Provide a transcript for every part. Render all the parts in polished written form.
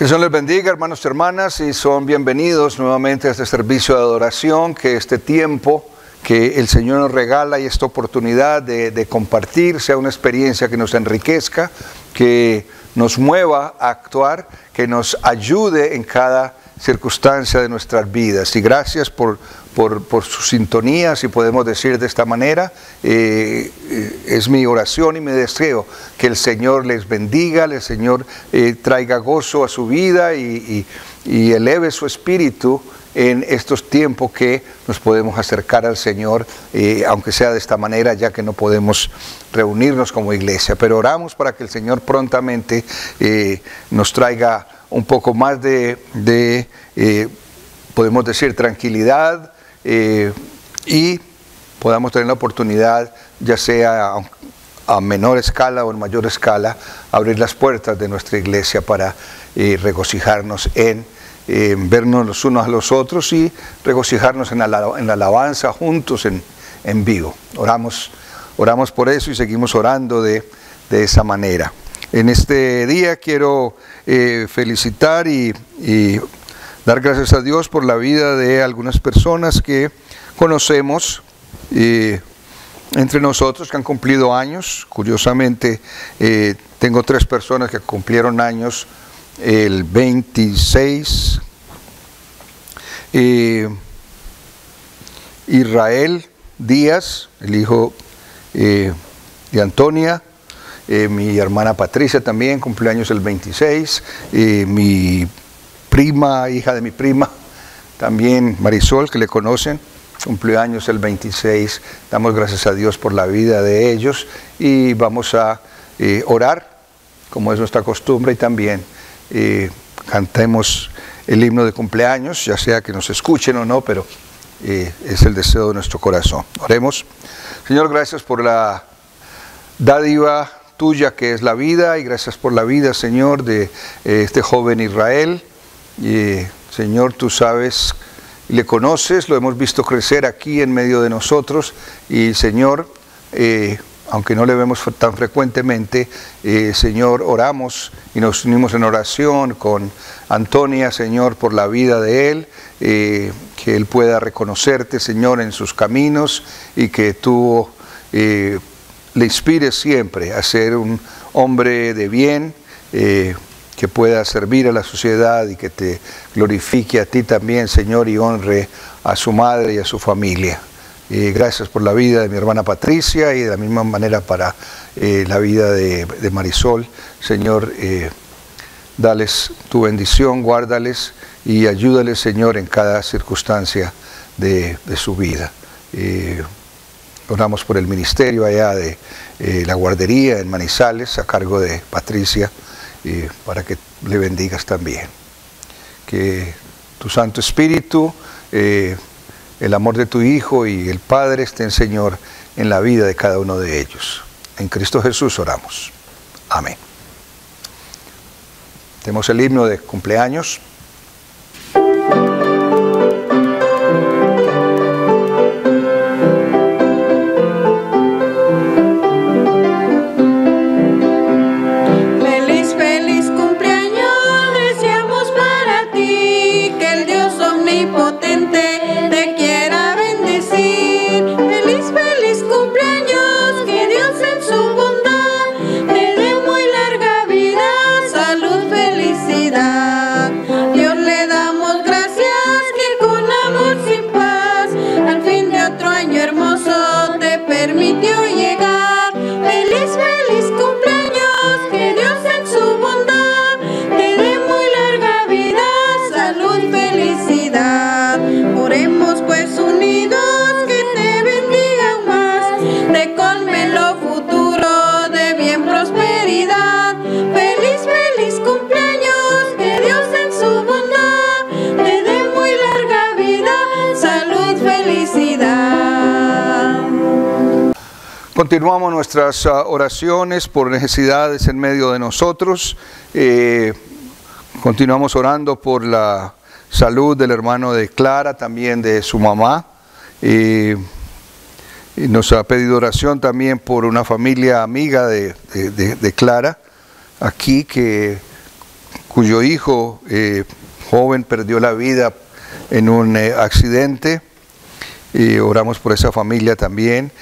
Que el Señor les bendiga, hermanos y hermanas, y son bienvenidos nuevamente a este servicio de adoración, que este tiempo que el Señor nos regala y esta oportunidad de compartir sea una experiencia que nos enriquezca, que nos mueva a actuar, que nos ayude en cada circunstancia de nuestras vidas. Y gracias por su sintonía, si podemos decir de esta manera. Es mi oración y mi deseo que el Señor les bendiga, el Señor traiga gozo a su vida y eleve su espíritu en estos tiempos que nos podemos acercar al Señor, aunque sea de esta manera, ya que no podemos reunirnos como iglesia. Pero oramos para que el Señor prontamente nos traiga un poco más podemos decir, tranquilidad, y podamos tener la oportunidad, ya sea a menor escala o en mayor escala, abrir las puertas de nuestra iglesia para regocijarnos en vernos los unos a los otros y regocijarnos en la alabanza juntos en vivo. Oramos por eso y seguimos orando de esa manera. En este día quiero felicitar y dar gracias a Dios por la vida de algunas personas que conocemos entre nosotros, que han cumplido años. Curiosamente, tengo 3 personas que cumplieron años el 26. Israel Díaz, el hijo de Antonia. Mi hermana Patricia también cumplió años el 26. Mi prima, hija de mi prima, también Marisol, que le conocen, cumplió años el 26. Damos gracias a Dios por la vida de ellos y vamos a orar, como es nuestra costumbre, y también cantemos el himno de cumpleaños, ya sea que nos escuchen o no, pero es el deseo de nuestro corazón. Oremos. Señor, gracias por la dádiva tuya que es la vida, y gracias por la vida, Señor, de este joven Israel. Señor, tú sabes y le conoces, lo hemos visto crecer aquí en medio de nosotros, y Señor, aunque no le vemos tan frecuentemente, Señor, oramos y nos unimos en oración con Antonia, Señor, por la vida de él, que él pueda reconocerte, Señor, en sus caminos, y que tú le inspires siempre a ser un hombre de bien, que pueda servir a la sociedad y que te glorifique a ti también, Señor, y honre a su madre y a su familia. Gracias por la vida de mi hermana Patricia, y de la misma manera para la vida de Marisol. Señor, dales tu bendición, guárdales y ayúdales, Señor, en cada circunstancia de su vida. Oramos por el ministerio allá de la guardería en Manizales, a cargo de Patricia, para que le bendigas también. Que tu Santo Espíritu, el amor de tu Hijo y el Padre estén, Señor, en la vida de cada uno de ellos. En Cristo Jesús oramos. Amén. Tenemos el himno de cumpleaños. Continuamos nuestras oraciones por necesidades en medio de nosotros. Continuamos orando por la salud del hermano de Clara, también de su mamá. Y nos ha pedido oración también por una familia amiga de Clara, aquí, que cuyo hijo joven perdió la vida en un accidente. Oramos por esa familia también.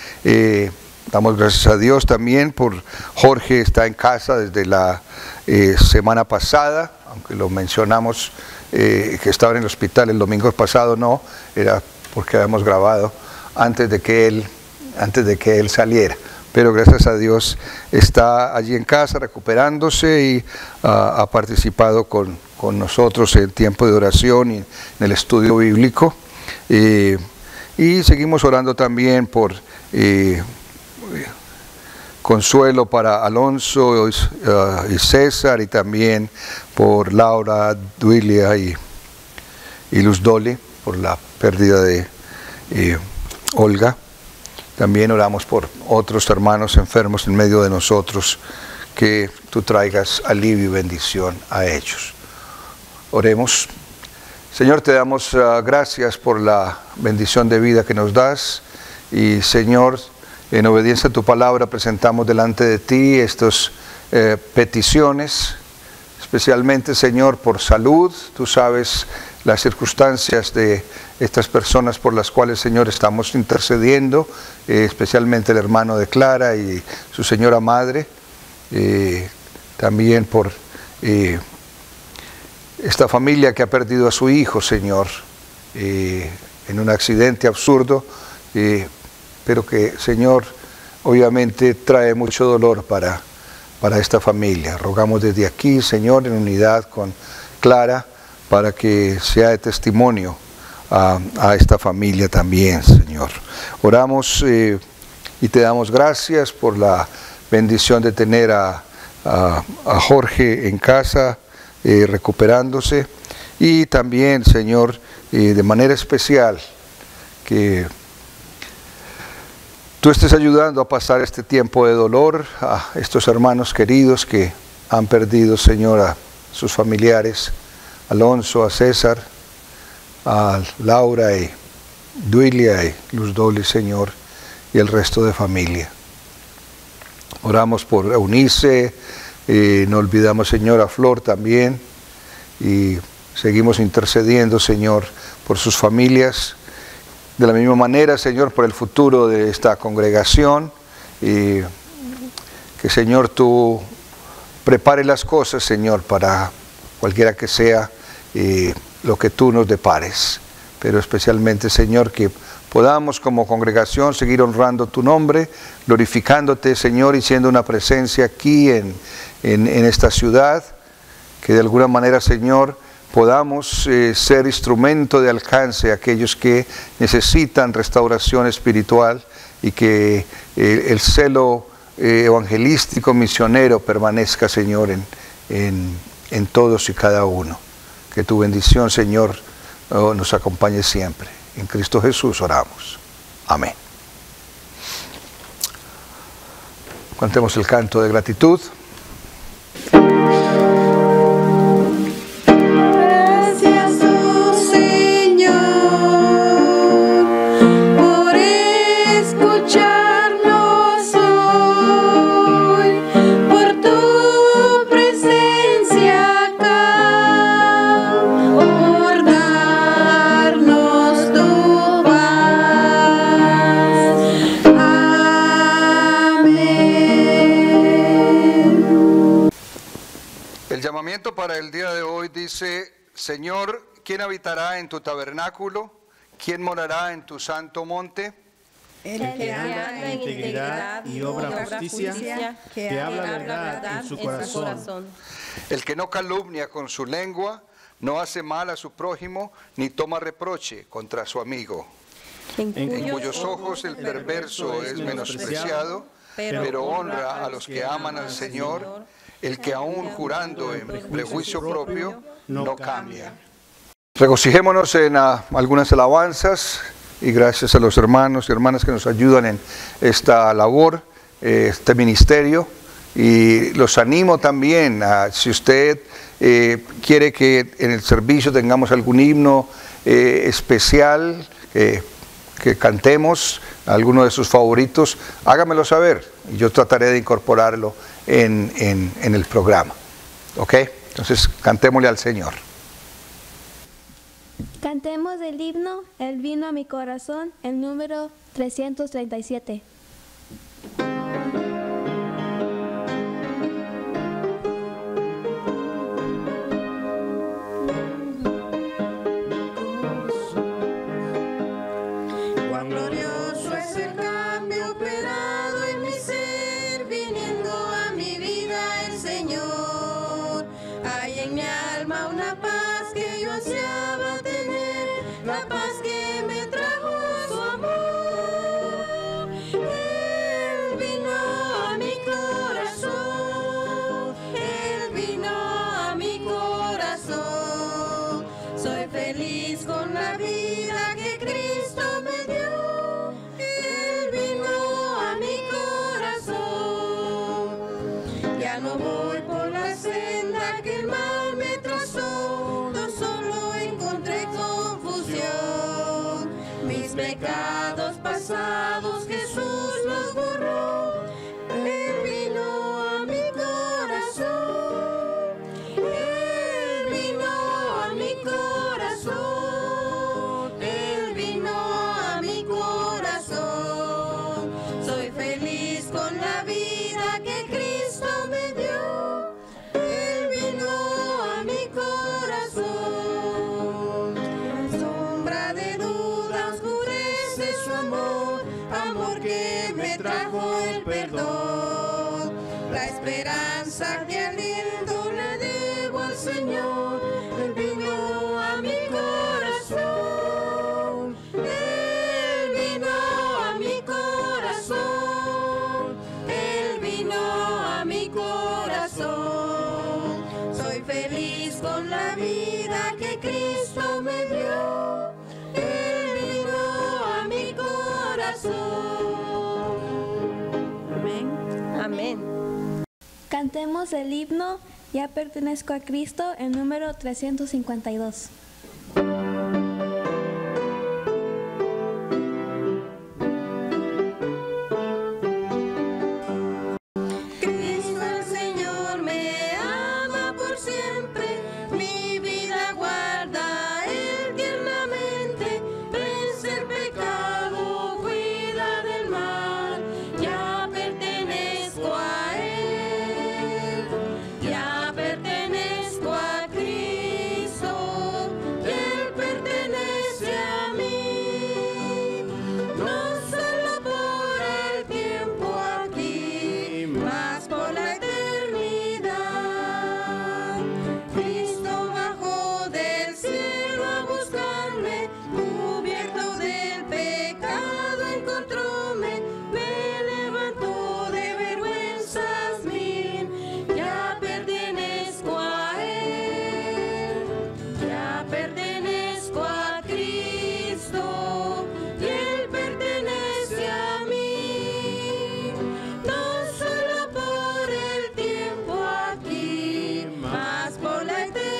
Damos gracias a Dios también por Jorge, está en casa desde la semana pasada, aunque lo mencionamos que estaba en el hospital el domingo pasado, no, era porque habíamos grabado antes de que él saliera. Pero gracias a Dios está allí en casa recuperándose y ha participado con nosotros en tiempo de oración y en el estudio bíblico. Y seguimos orando también por consuelo para Alonso y César, y también por Laura, Duilia y Luz Dolly, por la pérdida de Olga. También oramos por otros hermanos enfermos en medio de nosotros, que tú traigas alivio y bendición a ellos. Oremos. Señor, te damos gracias por la bendición de vida que nos das, y Señor, en obediencia a tu palabra presentamos delante de ti estas peticiones, especialmente, Señor, por salud. Tú sabes las circunstancias de estas personas por las cuales, Señor, estamos intercediendo, especialmente el hermano de Clara y su señora madre, también por esta familia que ha perdido a su hijo, Señor, en un accidente absurdo, pero que, Señor, obviamente trae mucho dolor para esta familia. Rogamos desde aquí, Señor, en unidad con Clara, para que sea de testimonio a esta familia también, Señor. Oramos y te damos gracias por la bendición de tener a Jorge en casa, recuperándose, y también, Señor, de manera especial, que tú estés ayudando a pasar este tiempo de dolor a estos hermanos queridos que han perdido, Señor, a sus familiares, Alonso, a César, a Laura y Duilia y Luz Dolly, Señor, y el resto de familia. Oramos por Eunice, no olvidamos, Señor, a Flor también, y seguimos intercediendo, Señor, por sus familias. De la misma manera, Señor, por el futuro de esta congregación, y que, Señor, tú prepare las cosas, Señor, para cualquiera que sea lo que tú nos depares. Pero especialmente, Señor, que podamos como congregación seguir honrando tu nombre, glorificándote, Señor, y siendo una presencia aquí en esta ciudad, que de alguna manera, Señor, podamos ser instrumento de alcance a aquellos que necesitan restauración espiritual, y que el celo evangelístico misionero permanezca, Señor, en todos y cada uno. Que tu bendición, Señor, nos acompañe siempre. En Cristo Jesús oramos. Amén. Cantemos el canto de gratitud. Para el día de hoy dice: Señor, ¿quién habitará en tu tabernáculo? ¿Quién morará en tu santo monte? El que anda en integridad y obra justicia, que habla verdad en su corazón. El que no calumnia con su lengua, no hace mal a su prójimo, ni toma reproche contra su amigo. En cuyos ojos el perverso es menospreciado, pero honra a los que aman al Señor. El que aún jurando en prejuicio propio no cambia. Regocijémonos en algunas alabanzas, y gracias a los hermanos y hermanas que nos ayudan en esta labor, este ministerio. Y los animo también si usted quiere que en el servicio tengamos algún himno especial, que cantemos alguno de sus favoritos, hágamelo saber y yo trataré de incorporarlo en el programa. ¿Ok? Entonces, cantémosle al Señor. Cantemos el himno, Él vino a mi corazón, el número 337. Cuán glorioso es el cambio operado en mi ser, viniendo a mi vida el Señor. Hay en mi alma una paz que yo ansiaba tener, la paz que me trajo su amor. Él vino a mi corazón, Él vino a mi corazón. Soy feliz con la vida que Cristo me dio. Él vino a mi corazón. Ya no voy por la senda que el mal me trazó, no solo encontré confusión. Mis pecados pasados Jesús los borró. Él vino a mi corazón. Él vino a mi corazón. Él vino a mi corazón. Soy feliz con la vida que Cristo me dio. Él vino a mi corazón. La sombra de duda oscurece su amor, amor que me trajo el perdón. La esperanza de aliento le debo al Señor. Él vino a mi corazón. Él vino a mi corazón. Él vino a mi corazón. Soy feliz con la vida que Cristo me dio. Él vino a mi corazón. Amén. Amén. Cantemos el himno, Ya pertenezco a Cristo, el número 352. Cristo el Señor me ama por siempre, mi vida guarda Él tiernamente, vence el pecado, cuida del mal, ya pertenezco a Él, ya pertenezco a Cristo, Él pertenece a mí, no solo por el tiempo aquí, más por la eternidad. Cristo bajó del cielo a buscarme, cubierto del pecado encontróme, me levantó de vergüenzas mil, ya pertenezco a Él, ya pertenezco a Cristo, y Él pertenece a mí, no solo por el tiempo aquí, más por la eternidad.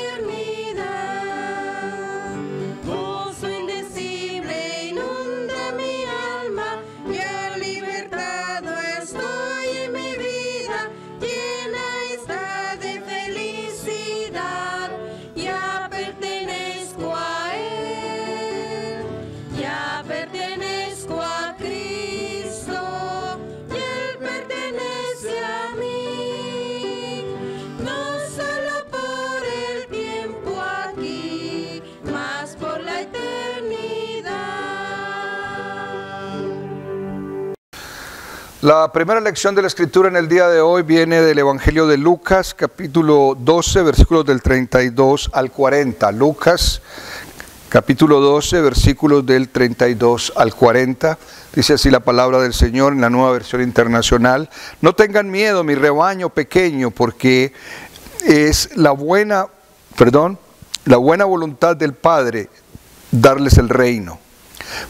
Gozo indecible inunda mi alma, ya libertado estoy en mi vida, llena está de felicidad, ya pertenezco a Él, ya pertenezco a Cristo, y Él pertenece a mí, no solo por el tiempo aquí, más por la eternidad. La primera lección de la Escritura en el día de hoy viene del Evangelio de Lucas, capítulo 12, versículos del 32 al 40. Lucas, capítulo 12, versículos del 32 al 40. Dice así la palabra del Señor en la Nueva Versión Internacional. No tengan miedo, mi rebaño pequeño, porque es la buena voluntad del Padre darles el reino.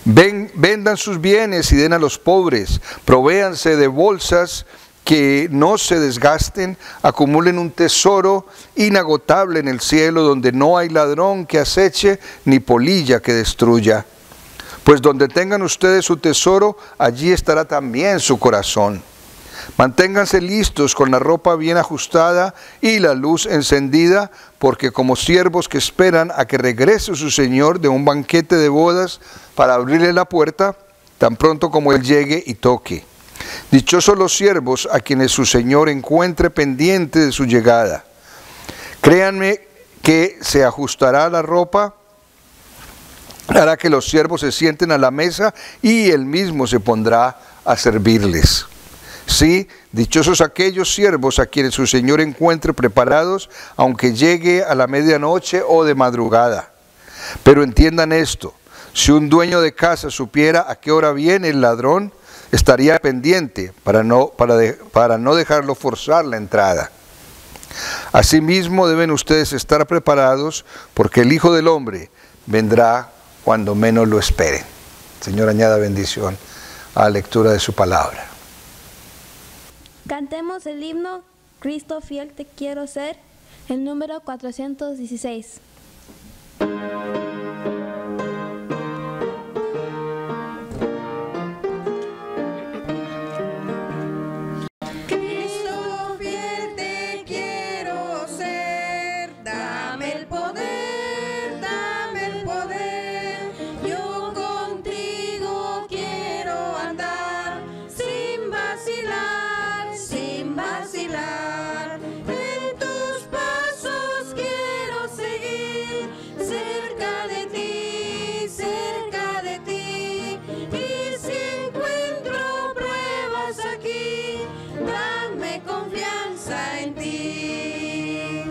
Vendan sus bienes y den a los pobres, provéanse de bolsas que no se desgasten, acumulen un tesoro inagotable en el cielo, donde no hay ladrón que aceche, ni polilla que destruya. Pues donde tengan ustedes su tesoro, allí estará también su corazón. Manténganse listos con la ropa bien ajustada y la luz encendida, porque como siervos que esperan a que regrese su Señor de un banquete de bodas para abrirle la puerta, tan pronto como Él llegue y toque. Dichosos los siervos a quienes su Señor encuentre pendiente de su llegada. Créanme que se ajustará la ropa, hará que los siervos se sienten a la mesa y Él mismo se pondrá a servirles. Sí, dichosos aquellos siervos a quienes su Señor encuentre preparados, aunque llegue a la medianoche o de madrugada. Pero entiendan esto, si un dueño de casa supiera a qué hora viene el ladrón, estaría pendiente para no dejarlo forzar la entrada. Asimismo deben ustedes estar preparados, porque el Hijo del Hombre vendrá cuando menos lo esperen. Señor, añada bendición a la lectura de su palabra. Cantemos el himno Cristo fiel te quiero ser, el número 416. Cristo fiel te quiero ser, dame el poder, dame el poder. Yo contigo quiero andar sin vacilar, sin vacilar. En tus pasos quiero seguir, cerca de ti, cerca de ti. Y si encuentro pruebas aquí, dame confianza en ti.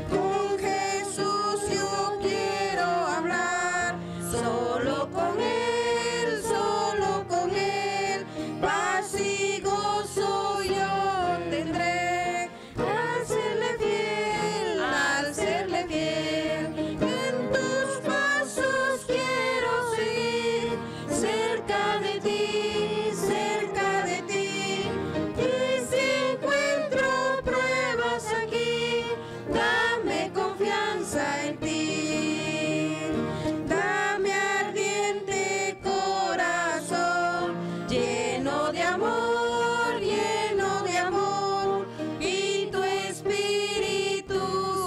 Con Jesús yo quiero hablar, solo con Él, solo con Él. Paz y gozo yo tendré, al serle fiel, al serle fiel. En tus pasos quiero seguir, cerca de ti, cerca de ti. Y si encuentro pruebas aquí, dame confianza en ti. Dame ardiente corazón, lleno de amor, lleno de amor. Y tu espíritu,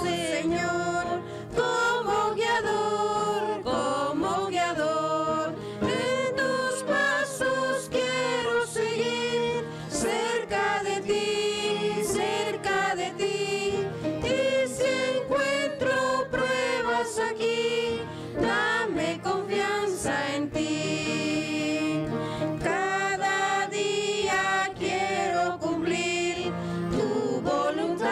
Señor, como guiador, como guiador. En tus pasos quiero seguir, cerca de ti, cerca de ti. Y si encuentro pruebas aquí, dame confianza en ti. Cada día quiero cumplir tu voluntad,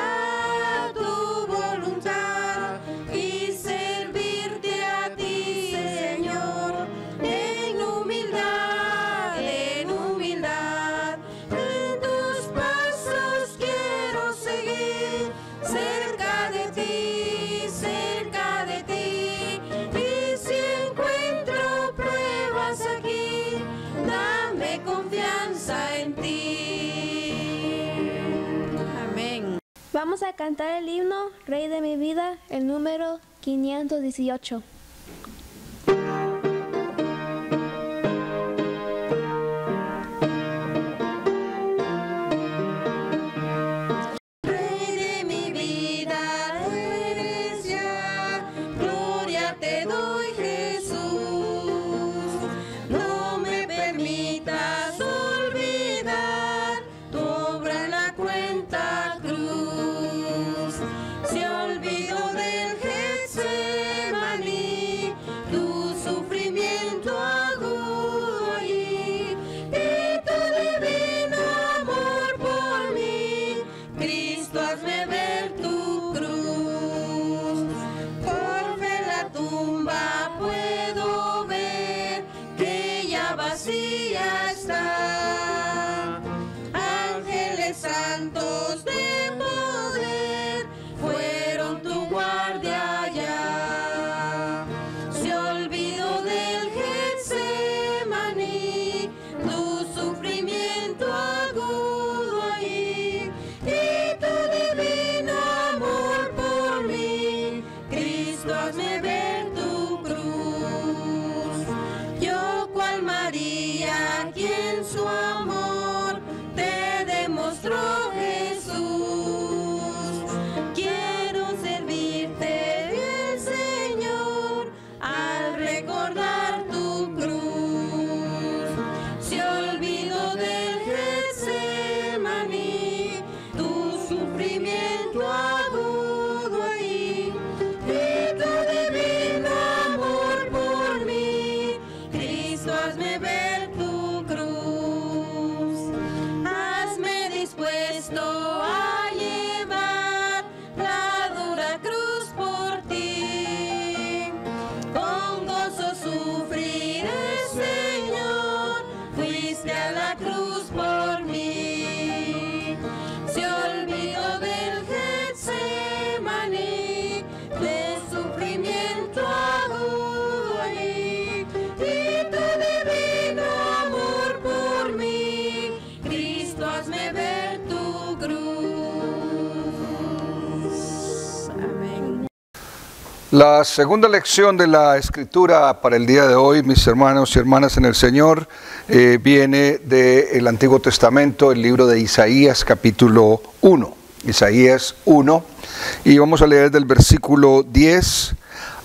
y servirte a ti, Señor, en humildad, en humildad. En tus pasos quiero seguir, cerca de ti, cerca de ti. Y si encuentro pruebas aquí, dame confianza en ti. Amén. Vamos a cantar el himno Rey de mi vida, el número 518. Rey de mi vida eres ya, gloria te doy, Jesús. No me permitas olvidar tu obra en la cuenta cruz. Si olvido del Getsemaní, tu sufrimiento agudo allí, y tu divino amor por mí, Cristo, hazme ver tu cruz. Por fe la tumba puedo ver que ya vacía está. Ángeles santos de poder fueron tu guardia ya. Si olvido del Getsemaní, tu sufrimiento agudo ahí, y tu divino amor por mí, Cristo, hazme ver tu cruz. Yo cual María La segunda lección de la Escritura para el día de hoy, mis hermanos y hermanas en el Señor, viene del Antiguo Testamento, el libro de Isaías, capítulo 1. Isaías 1, y vamos a leer del versículo 10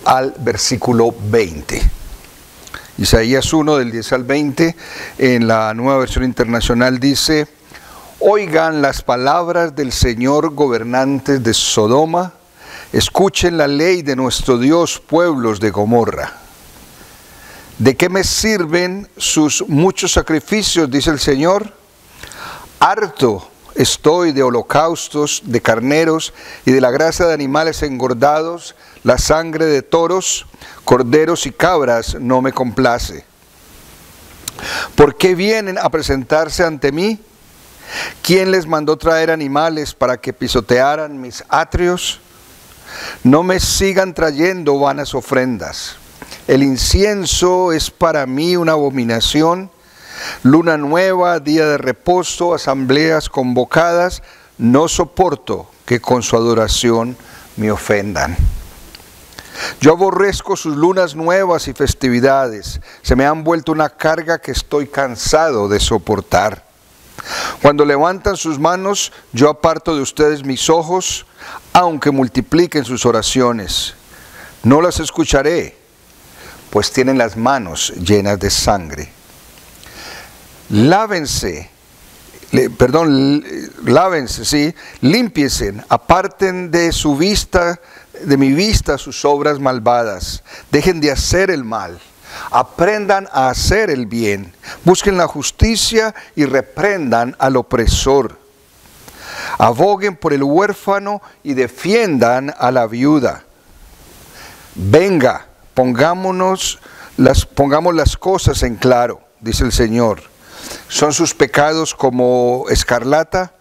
al versículo 20. Isaías 1, del 10 al 20, en la Nueva Versión Internacional dice: Oigan las palabras del Señor, gobernantes de Sodoma. Escuchen la ley de nuestro Dios, pueblos de Gomorra. ¿De qué me sirven sus muchos sacrificios?, dice el Señor. Harto estoy de holocaustos, de carneros y de la grasa de animales engordados, la sangre de toros, corderos y cabras no me complace. ¿Por qué vienen a presentarse ante mí? ¿Quién les mandó traer animales para que pisotearan mis atrios? No me sigan trayendo vanas ofrendas. El incienso es para mí una abominación. Luna nueva, día de reposo, asambleas convocadas. No soporto que con su adoración me ofendan. Yo aborrezco sus lunas nuevas y festividades. Se me han vuelto una carga que estoy cansado de soportar. Cuando levantan sus manos, yo aparto de ustedes mis ojos, aunque multipliquen sus oraciones. No las escucharé, pues tienen las manos llenas de sangre. Lávense, límpiense, aparten de su vista, de mi vista, sus obras malvadas. Dejen de hacer el mal. Aprendan a hacer el bien, busquen la justicia y reprendan al opresor. Aboguen por el huérfano y defiendan a la viuda. Venga, pongamos las cosas en claro, dice el Señor. Son sus pecados como escarlata,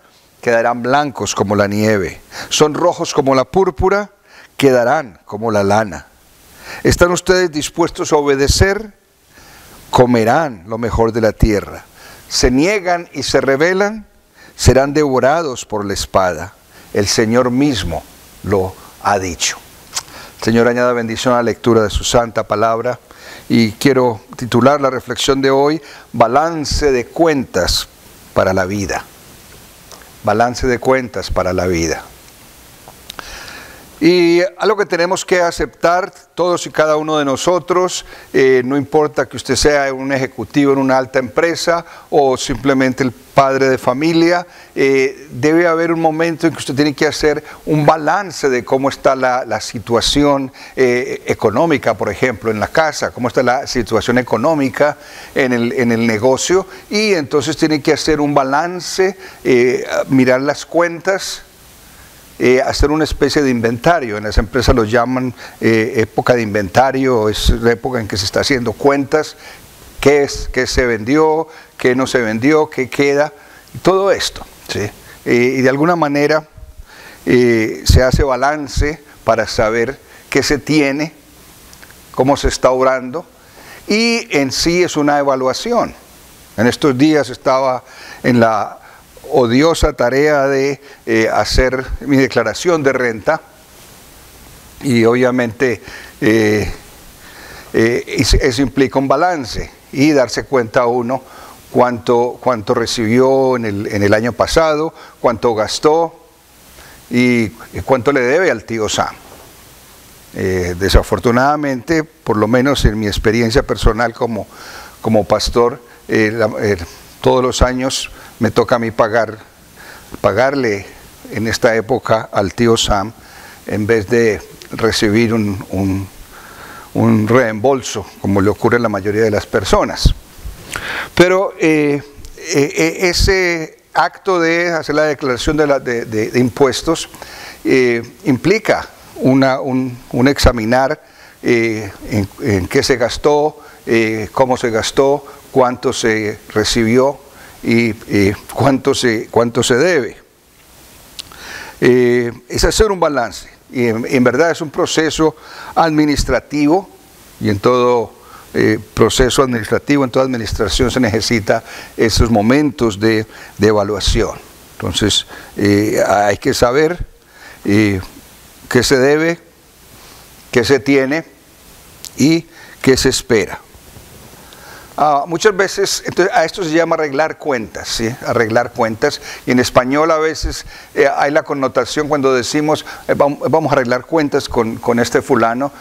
quedarán blancos como la nieve. Son rojos como la púrpura, quedarán como la lana. ¿Están ustedes dispuestos a obedecer? Comerán lo mejor de la tierra. ¿Se niegan y se rebelan? Serán devorados por la espada. El Señor mismo lo ha dicho. Señor, añada bendición a la lectura de su santa palabra. Y quiero titular la reflexión de hoy: balance de cuentas para la vida. Balance de cuentas para la vida. Y algo que tenemos que aceptar todos y cada uno de nosotros, no importa que usted sea un ejecutivo en una alta empresa o simplemente el padre de familia, debe haber un momento en que usted tiene que hacer un balance de cómo está la situación económica, por ejemplo, en la casa, cómo está la situación económica en el negocio, y entonces tiene que hacer un balance, mirar las cuentas, hacer una especie de inventario. En las empresas lo llaman época de inventario, es la época en que se está haciendo cuentas, qué se vendió, qué no se vendió, qué queda, todo esto, ¿sí? Y de alguna manera se hace balance para saber qué se tiene, cómo se está obrando, y en sí es una evaluación. En estos días estaba en la odiosa tarea de hacer mi declaración de renta, y obviamente eso implica un balance y darse cuenta uno cuánto recibió en el año pasado, cuánto gastó y cuánto le debe al tío Sam. Desafortunadamente, por lo menos en mi experiencia personal como pastor, todos los años me toca a mí pagarle en esta época al tío Sam, en vez de recibir un reembolso, como le ocurre a la mayoría de las personas. Pero ese acto de hacer la declaración de impuestos implica un examinar en qué se gastó, cómo se gastó, cuánto se recibió y cuánto se debe. Es hacer un balance, y en verdad es un proceso administrativo, y en todo proceso administrativo, en toda administración se necesita esos momentos de evaluación. Entonces hay que saber qué se debe, qué se tiene y qué se espera. Muchas veces, entonces, a esto se llama arreglar cuentas, ¿sí? Arreglar cuentas. Y en español a veces hay la connotación cuando decimos vamos a arreglar cuentas con este fulano,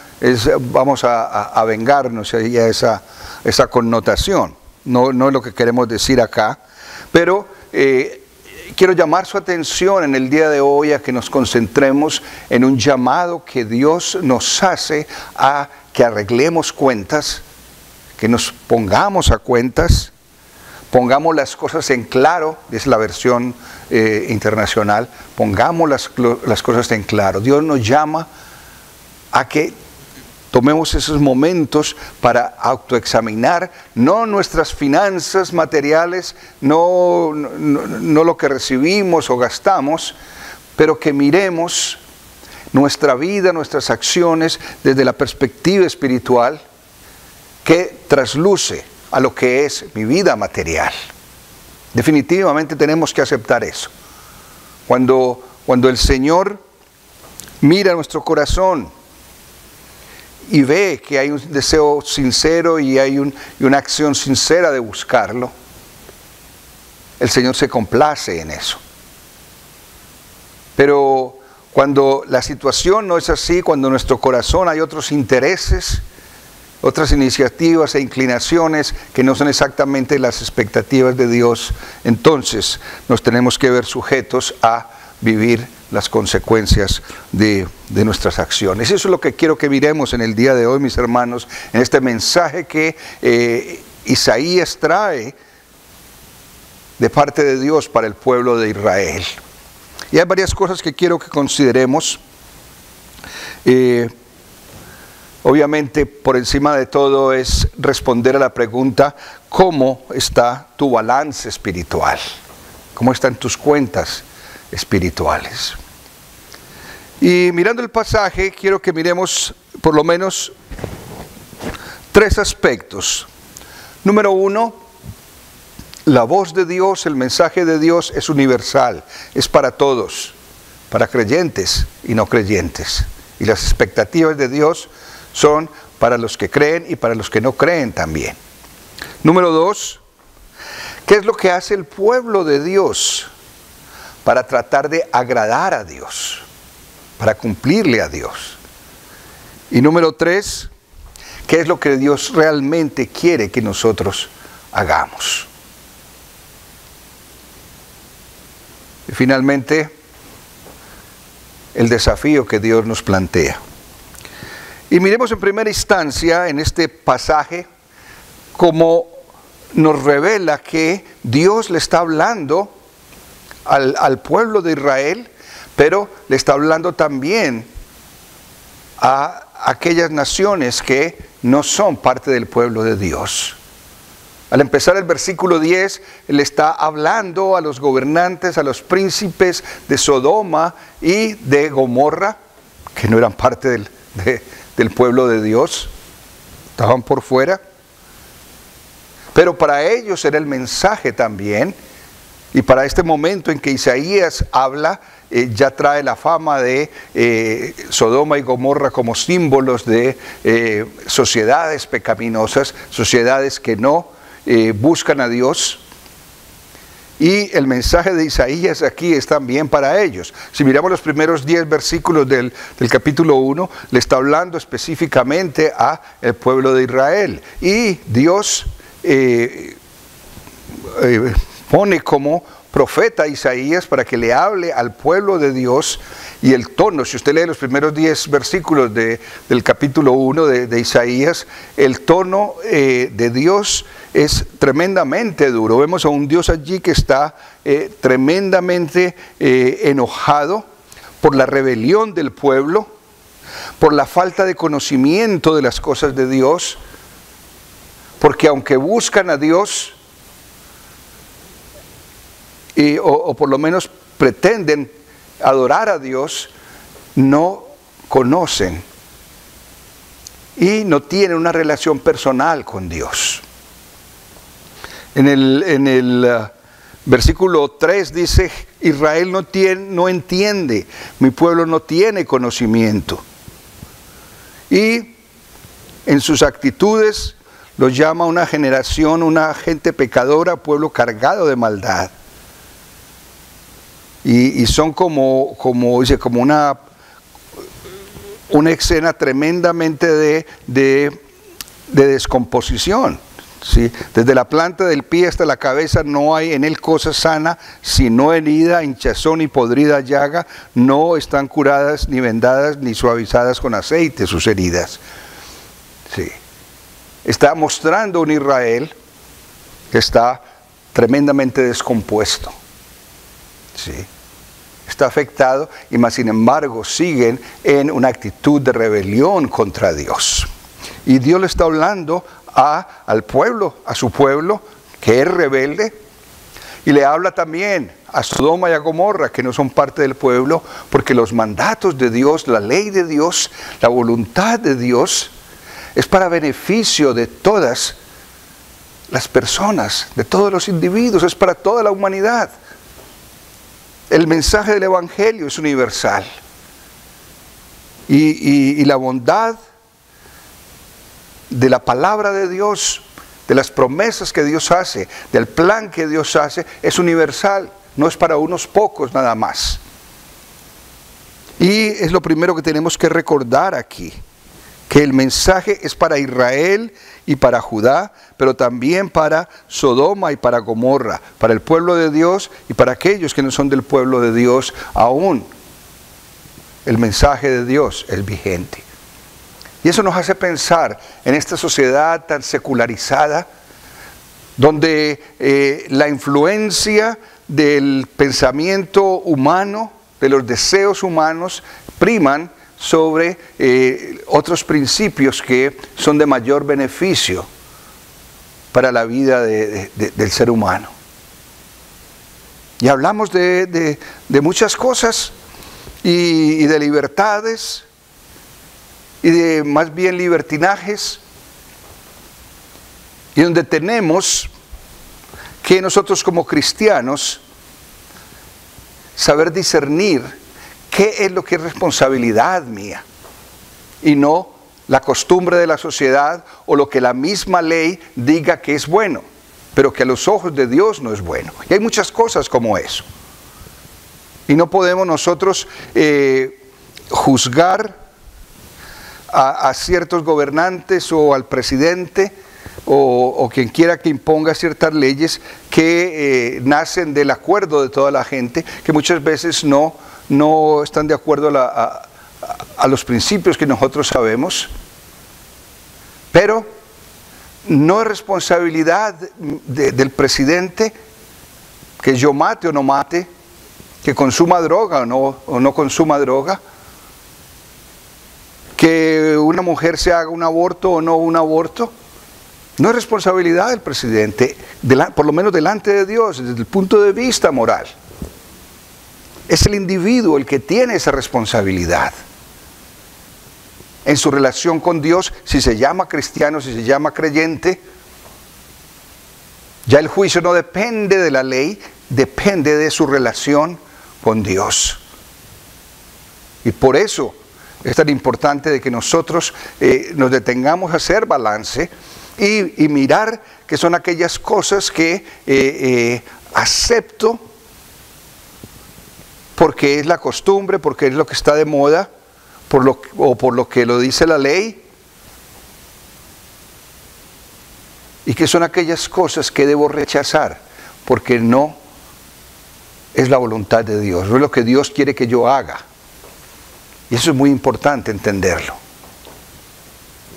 vamos a vengarnos, y a esa connotación. No es lo que queremos decir acá, pero quiero llamar su atención en el día de hoy a que nos concentremos en un llamado que Dios nos hace a que arreglemos cuentas, que nos pongamos a cuentas, pongamos las cosas en claro, es la versión internacional, pongamos las cosas en claro. Dios nos llama a que tomemos esos momentos para autoexaminar, no nuestras finanzas materiales, no lo que recibimos o gastamos, pero que miremos nuestra vida, nuestras acciones desde la perspectiva espiritual, que trasluce a lo que es mi vida material. Definitivamente tenemos que aceptar eso. Cuando el Señor mira nuestro corazón y ve que hay un deseo sincero y hay una acción sincera de buscarlo, el Señor se complace en eso. Pero cuando la situación no es así, cuando en nuestro corazón hay otros intereses, otras iniciativas e inclinaciones que no son exactamente las expectativas de Dios, entonces nos tenemos que ver sujetos a vivir las consecuencias de nuestras acciones. Eso es lo que quiero que miremos en el día de hoy, mis hermanos, en este mensaje que Isaías trae de parte de Dios para el pueblo de Israel. Y hay varias cosas que quiero que consideremos. Obviamente, por encima de todo es responder a la pregunta, ¿cómo está tu balance espiritual? ¿Cómo están tus cuentas espirituales? Y mirando el pasaje, quiero que miremos por lo menos 3 aspectos. Número 1, la voz de Dios, el mensaje de Dios es universal, es para todos, para creyentes y no creyentes. Y las expectativas de Dios son para los que creen y para los que no creen también. Número 2, ¿qué es lo que hace el pueblo de Dios para tratar de agradar a Dios, para cumplirle a Dios? Y número 3, ¿qué es lo que Dios realmente quiere que nosotros hagamos? Y finalmente, el desafío que Dios nos plantea. Y miremos en primera instancia en este pasaje cómo nos revela que Dios le está hablando al pueblo de Israel, pero le está hablando también a aquellas naciones que no son parte del pueblo de Dios. Al empezar el versículo 10, le está hablando a los gobernantes, a los príncipes de Sodoma y de Gomorra, que no eran parte del pueblo de Dios, estaban por fuera, pero para ellos era el mensaje también. Y para este momento en que Isaías habla, ya trae la fama de Sodoma y Gomorra como símbolos de sociedades pecaminosas, sociedades que no buscan a Dios. Y el mensaje de Isaías aquí es también para ellos. Si miramos los primeros 10 versículos del capítulo 1, le está hablando específicamente a el pueblo de Israel. Y Dios pone como profeta a Isaías para que le hable al pueblo de Dios. Y el tono, si usted lee los primeros 10 versículos del capítulo 1 de Isaías, el tono de Dios es tremendamente duro. Vemos a un Dios allí que está tremendamente enojado por la rebelión del pueblo, por la falta de conocimiento de las cosas de Dios, porque aunque buscan a Dios, o por lo menos pretenden adorar a Dios, no conocen y no tienen una relación personal con Dios. En el versículo 3 dice, Israel no entiende, mi pueblo no tiene conocimiento. y en sus actitudes los llama una generación, una gente pecadora, pueblo cargado de maldad. Y son como una escena tremendamente de descomposición. ¿Sí? Desde la planta del pie hasta la cabeza no hay en él cosa sana, sino herida, hinchazón y podrida llaga. No están curadas, ni vendadas, ni suavizadas con aceite sus heridas. Sí. Está mostrando un Israel que está tremendamente descompuesto. Sí. Está afectado y más sin embargo siguen en una actitud de rebelión contra Dios. Y Dios le está hablando al pueblo, a su pueblo que es rebelde, y le habla también a Sodoma y a Gomorra que no son parte del pueblo, porque los mandatos de Dios, la ley de Dios, la voluntad de Dios es para beneficio de todas las personas, de todos los individuos, es para toda la humanidad. El mensaje del Evangelio es universal. Y la bondad de la palabra de Dios, de las promesas que Dios hace, del plan que Dios hace, es universal, no es para unos pocos nada más. Y es lo primero que tenemos que recordar aquí, que el mensaje es para Israel y para Judá, pero también para Sodoma y para Gomorra, para el pueblo de Dios y para aquellos que no son del pueblo de Dios aún. El mensaje de Dios es vigente. Y eso nos hace pensar en esta sociedad tan secularizada, donde la influencia del pensamiento humano, de los deseos humanos, priman sobre otros principios que son de mayor beneficio para la vida del ser humano. Y hablamos de muchas cosas y de libertades y de más bien libertinajes, y donde tenemos que nosotros como cristianos saber discernir qué es lo que es responsabilidad mía y no la costumbre de la sociedad o lo que la misma ley diga que es bueno, pero que a los ojos de Dios no es bueno. Y hay muchas cosas como eso. Y no podemos nosotros juzgar a ciertos gobernantes o al presidente o quien quiera que imponga ciertas leyes que nacen del acuerdo de toda la gente, que muchas veces no están de acuerdo a los principios que nosotros sabemos. Pero no es responsabilidad del presidente que yo mate o no mate, que consuma droga o no consuma droga, que una mujer se haga un aborto o no un aborto. No es responsabilidad del presidente, por lo menos delante de Dios, desde el punto de vista moral. Es el individuo el que tiene esa responsabilidad en su relación con Dios, si se llama cristiano, si se llama creyente. Ya el juicio no depende de la ley, depende de su relación con Dios. Y por eso es tan importante de que nosotros nos detengamos a hacer balance y mirar qué son aquellas cosas que acepto porque es la costumbre, porque es lo que está de moda, por lo que lo dice la ley, y qué son aquellas cosas que debo rechazar porque no es la voluntad de Dios, no es lo que Dios quiere que yo haga. Y eso es muy importante entenderlo.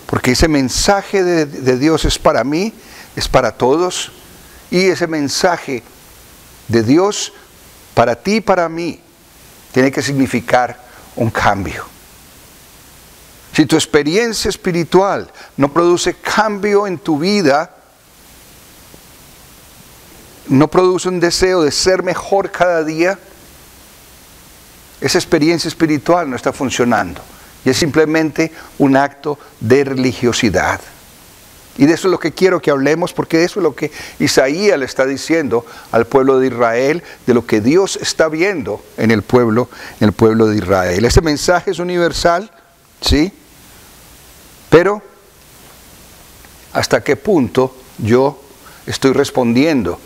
Porque ese mensaje de Dios es para mí, es para todos. Y ese mensaje de Dios para ti y para mí tiene que significar un cambio. Si tu experiencia espiritual no produce cambio en tu vida, no produce un deseo de ser mejor cada día, esa experiencia espiritual no está funcionando. Y es simplemente un acto de religiosidad. Y de eso es lo que quiero que hablemos, porque eso es lo que Isaías le está diciendo al pueblo de Israel, de lo que Dios está viendo en el pueblo de Israel. Ese mensaje es universal, ¿sí? Pero, ¿hasta qué punto yo estoy respondiendo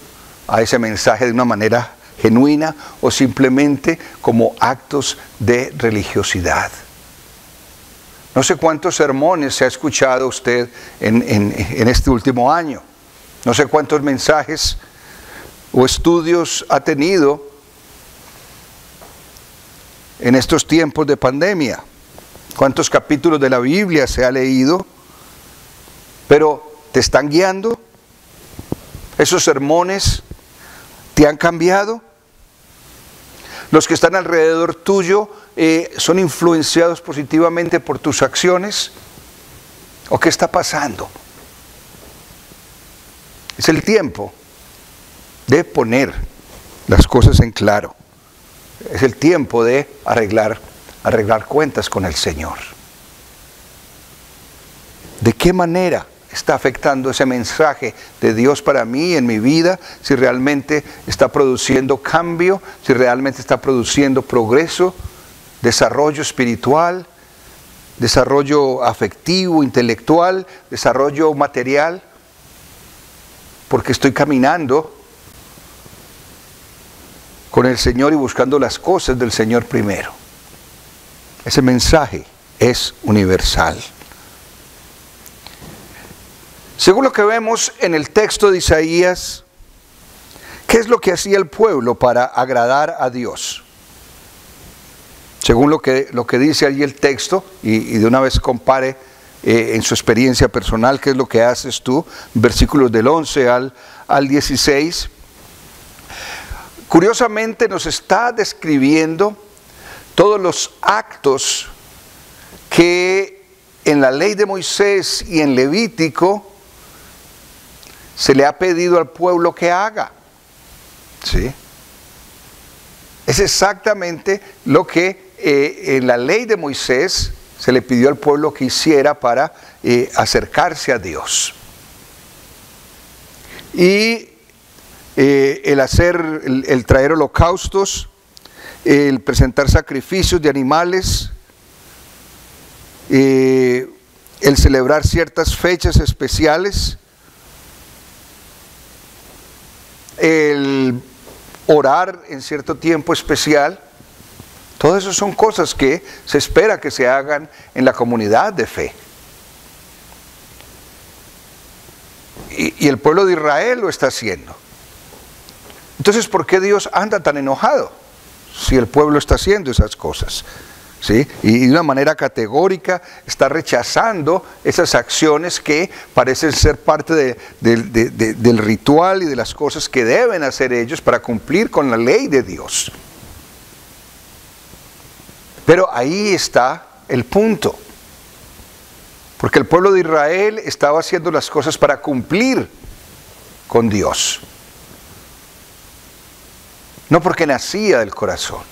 a ese mensaje de una manera genuina o simplemente como actos de religiosidad? No sé cuántos sermones se ha escuchado usted en este último año. No sé cuántos mensajes o estudios ha tenido en estos tiempos de pandemia. Cuántos capítulos de la Biblia se ha leído. Pero, ¿te están guiando? ¿Esos sermones te han cambiado? ¿Los que están alrededor tuyo son influenciados positivamente por tus acciones? ¿O qué está pasando? Es el tiempo de poner las cosas en claro. Es el tiempo de arreglar cuentas con el Señor. ¿De qué manera está afectando ese mensaje de Dios para mí en mi vida? Si realmente está produciendo cambio, si realmente está produciendo progreso, desarrollo espiritual, desarrollo afectivo, intelectual, desarrollo material, porque estoy caminando con el Señor y buscando las cosas del Señor primero. Ese mensaje es universal. Según lo que vemos en el texto de Isaías, ¿qué es lo que hacía el pueblo para agradar a Dios? Según lo que dice allí el texto, y de una vez compare en su experiencia personal, qué es lo que haces tú, versículos del 11 al 16, curiosamente nos está describiendo todos los actos que en la ley de Moisés y en Levítico se le ha pedido al pueblo que haga. ¿Sí? Es exactamente lo que en la ley de Moisés se le pidió al pueblo que hiciera para acercarse a Dios. Y el traer holocaustos, el presentar sacrificios de animales, el celebrar ciertas fechas especiales, el orar en cierto tiempo especial. Todo eso son cosas que se espera que se hagan en la comunidad de fe. Y el pueblo de Israel lo está haciendo. Entonces, ¿por qué Dios anda tan enojado si el pueblo está haciendo esas cosas? ¿Sí? Y de una manera categórica está rechazando esas acciones que parecen ser parte del ritual y de las cosas que deben hacer ellos para cumplir con la ley de Dios. Pero ahí está el punto, porque el pueblo de Israel estaba haciendo las cosas para cumplir con Dios, no porque nacía del corazón.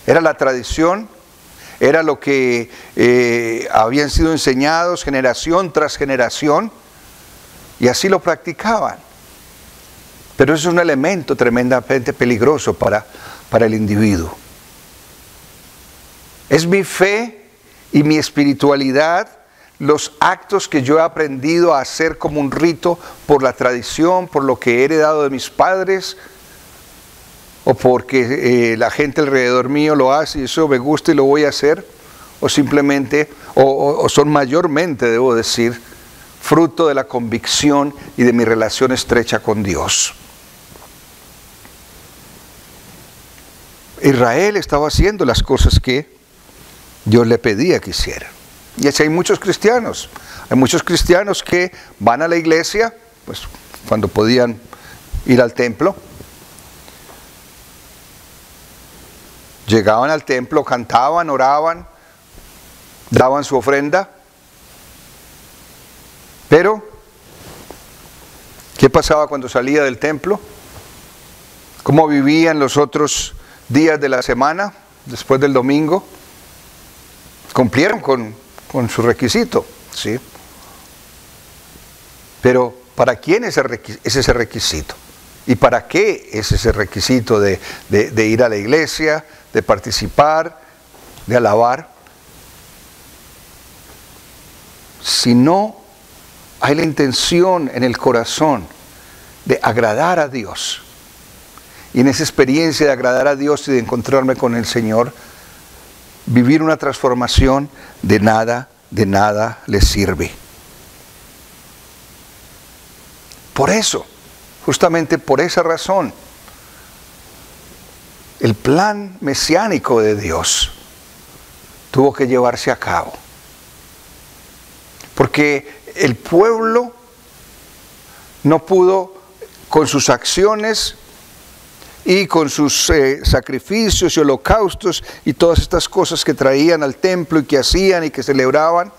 Era la tradición, era lo que habían sido enseñados generación tras generación, y así lo practicaban. Pero eso es un elemento tremendamente peligroso para el individuo. Es mi fe y mi espiritualidad, los actos que yo he aprendido a hacer como un rito por la tradición, por lo que he heredado de mis padres, o porque la gente alrededor mío lo hace y eso me gusta y lo voy a hacer, o simplemente, o son mayormente, debo decir, fruto de la convicción y de mi relación estrecha con Dios. Israel estaba haciendo las cosas que Dios le pedía que hiciera. Y así hay muchos cristianos que van a la iglesia, pues cuando podían ir al templo, llegaban al templo, cantaban, oraban, daban su ofrenda, pero ¿qué pasaba cuando salía del templo? ¿Cómo vivían los otros días de la semana, después del domingo? Cumplieron con su requisito, ¿sí? Pero ¿para quién es ese requisito? ¿Y para qué es ese requisito de ir a la iglesia, de participar, de alabar? si no hay la intención en el corazón de agradar a Dios, y en esa experiencia de agradar a Dios y de encontrarme con el Señor, vivir una transformación, de nada le sirve. Por eso, justamente por esa razón, el plan mesiánico de Dios tuvo que llevarse a cabo. Porque el pueblo no pudo, con sus acciones y con sus sacrificios y holocaustos y todas estas cosas que traían al templo y que hacían y que celebraban,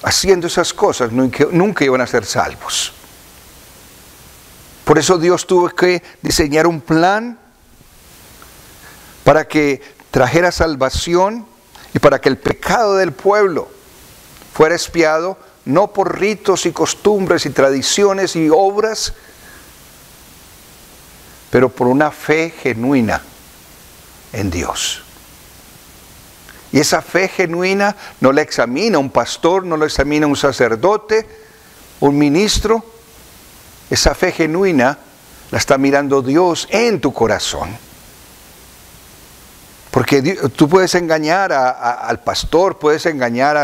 haciendo esas cosas nunca iban a ser salvos. Por eso Dios tuvo que diseñar un plan para que trajera salvación y para que el pecado del pueblo fuera expiado, no por ritos y costumbres y tradiciones y obras, pero por una fe genuina en Dios. Y esa fe genuina no la examina un pastor, no la examina un sacerdote, un ministro. Esa fe genuina la está mirando Dios en tu corazón. Porque tú puedes engañar al pastor, puedes engañar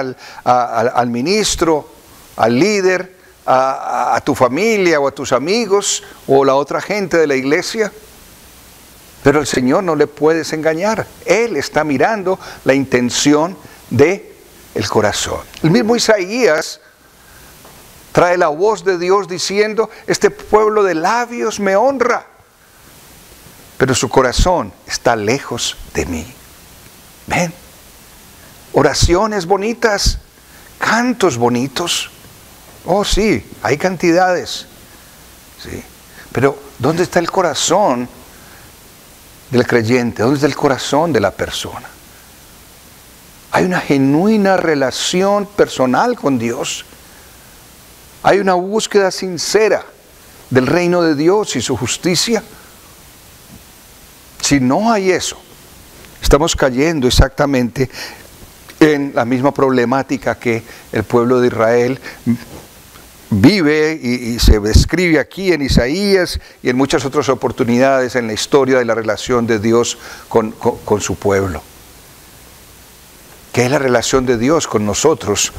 al ministro, al líder, a tu familia o a tus amigos o la otra gente de la iglesia. Pero al Señor no le puedes engañar. Él está mirando la intención del corazón. El mismo Isaías trae la voz de Dios diciendo: este pueblo de labios me honra, pero su corazón está lejos de mí. ¿Ven? Oraciones bonitas, cantos bonitos. Oh sí, hay cantidades. Sí. Pero ¿dónde está el corazón del creyente? ¿Dónde está el corazón de la persona? Hay una genuina relación personal con Dios. Hay una búsqueda sincera del reino de Dios y su justicia. Si no hay eso, estamos cayendo exactamente en la misma problemática que el pueblo de Israel vive y se describe aquí en Isaías y en muchas otras oportunidades en la historia de la relación de Dios con su pueblo. ¿Qué es la relación de Dios con nosotros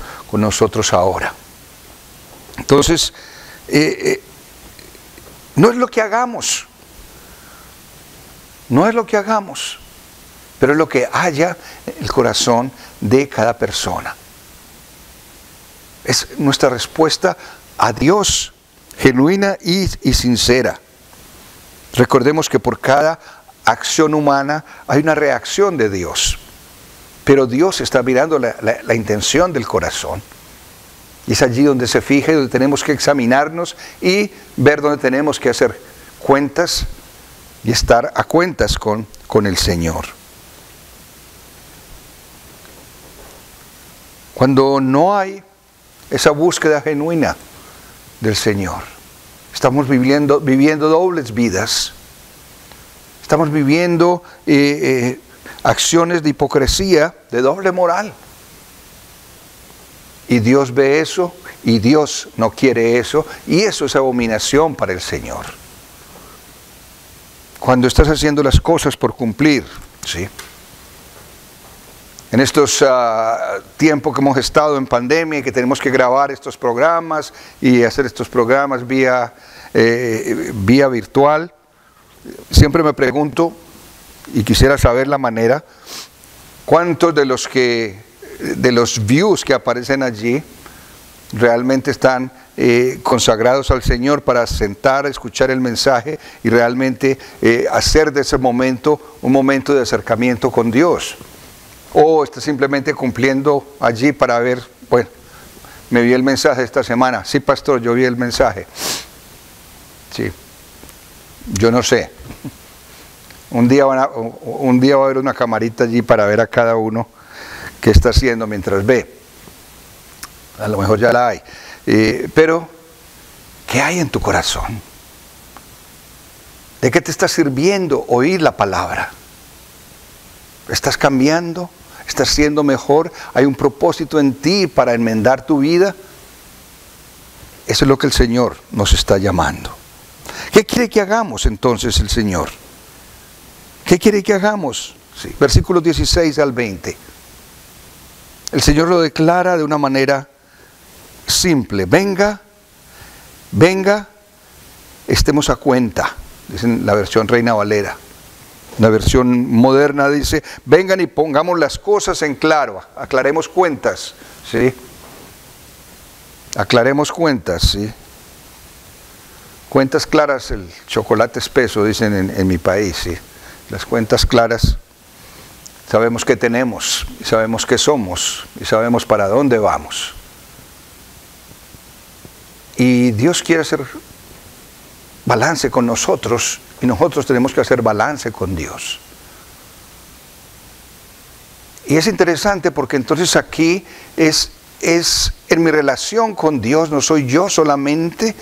ahora? Entonces, no es lo que hagamos. No es lo que hagamos, pero es lo que haya en el corazón de cada persona. Es nuestra respuesta a Dios, genuina y sincera. Recordemos que por cada acción humana hay una reacción de Dios, pero Dios está mirando la intención del corazón. Y es allí donde se fija y donde tenemos que examinarnos y ver dónde tenemos que hacer cuentas y estar a cuentas con el Señor. Cuando no hay esa búsqueda genuina del Señor, estamos viviendo dobles vidas. Estamos viviendo acciones de hipocresía, de doble moral. Y Dios ve eso, y Dios no quiere eso, y eso es abominación para el Señor. Cuando estás haciendo las cosas por cumplir, ¿sí? En estos tiempos que hemos estado en pandemia y que tenemos que grabar estos programas y hacer estos programas vía virtual, siempre me pregunto, y quisiera saber la manera, ¿cuántos de los views que aparecen allí realmente están consagrados al Señor para sentar, escuchar el mensaje y realmente hacer de ese momento un momento de acercamiento con Dios? O está simplemente cumpliendo allí para ver, bueno, me vi el mensaje esta semana. Sí, pastor, yo vi el mensaje. Sí, yo no sé. Un día va a haber una camarita allí para ver a cada uno qué está haciendo mientras ve. A lo mejor ya la hay. Pero, ¿qué hay en tu corazón? ¿De qué te está sirviendo oír la palabra? ¿Estás cambiando? estás siendo mejor, hay un propósito en ti para enmendar tu vida. Eso es lo que el Señor nos está llamando. ¿Qué quiere que hagamos entonces el Señor? ¿Qué quiere que hagamos? Sí, versículos 16 al 20. El Señor lo declara de una manera simple. Venga, estemos a cuenta. Dice en la versión Reina Valera. La versión moderna dice, vengan y pongamos las cosas en claro, aclaremos cuentas, ¿sí? Aclaremos cuentas, ¿sí? Cuentas claras, el chocolate espeso, dicen en mi país, ¿sí? Las cuentas claras, sabemos qué tenemos, y sabemos qué somos, y sabemos para dónde vamos. Y Dios quiere hacer balance con nosotros, y nosotros tenemos que hacer balance con Dios. Y es interesante porque entonces aquí es en mi relación con Dios, no soy yo solamente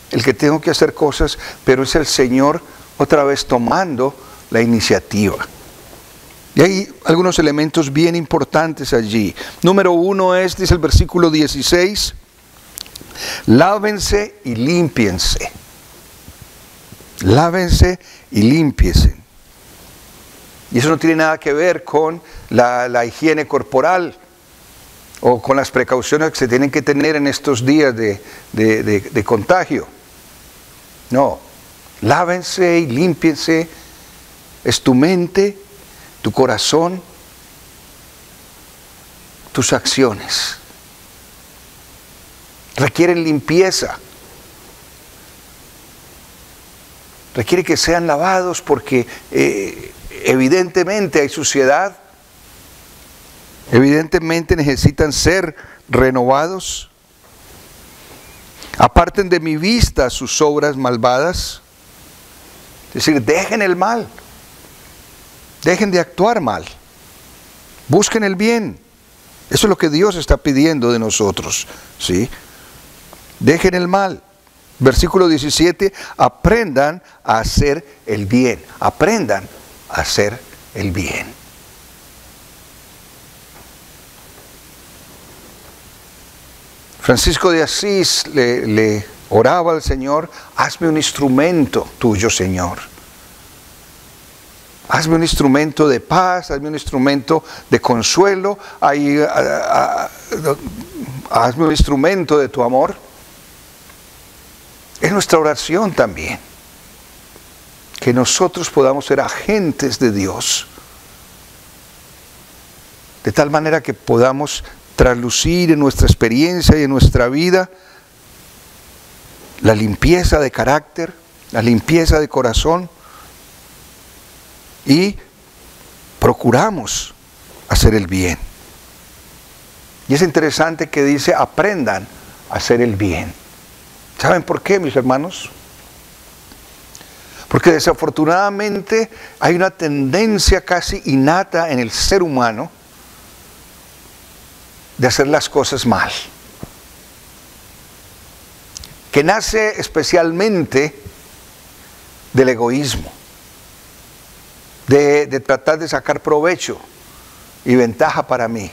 el que tengo que hacer cosas, pero es el Señor otra vez tomando la iniciativa. Y hay algunos elementos bien importantes allí. Número uno es, dice el versículo 16, lávense y límpiense. Lávense y límpiense. Y eso no tiene nada que ver con la higiene corporal o con las precauciones que se tienen que tener en estos días de contagio. No, lávense y límpiense. Es tu mente, tu corazón, tus acciones. Requieren limpieza. Requiere que sean lavados porque evidentemente hay suciedad. Evidentemente necesitan ser renovados. Aparten de mi vista sus obras malvadas. Es decir, dejen el mal. Dejen de actuar mal. Busquen el bien. Eso es lo que Dios está pidiendo de nosotros, ¿sí? Dejen el mal. Versículo 17, aprendan a hacer el bien. Aprendan a hacer el bien. Francisco de Asís le oraba al Señor, hazme un instrumento tuyo, Señor. Hazme un instrumento de paz, hazme un instrumento de consuelo, hazme un instrumento de tu amor. Es nuestra oración también, que nosotros podamos ser agentes de Dios, de tal manera que podamos traslucir en nuestra experiencia y en nuestra vida la limpieza de carácter, la limpieza de corazón, y procuramos hacer el bien. Y es interesante que dice, aprendan a hacer el bien. ¿Saben por qué, mis hermanos? Porque desafortunadamente hay una tendencia casi innata en el ser humano de hacer las cosas mal, que nace especialmente del egoísmo, de tratar de sacar provecho y ventaja para mí.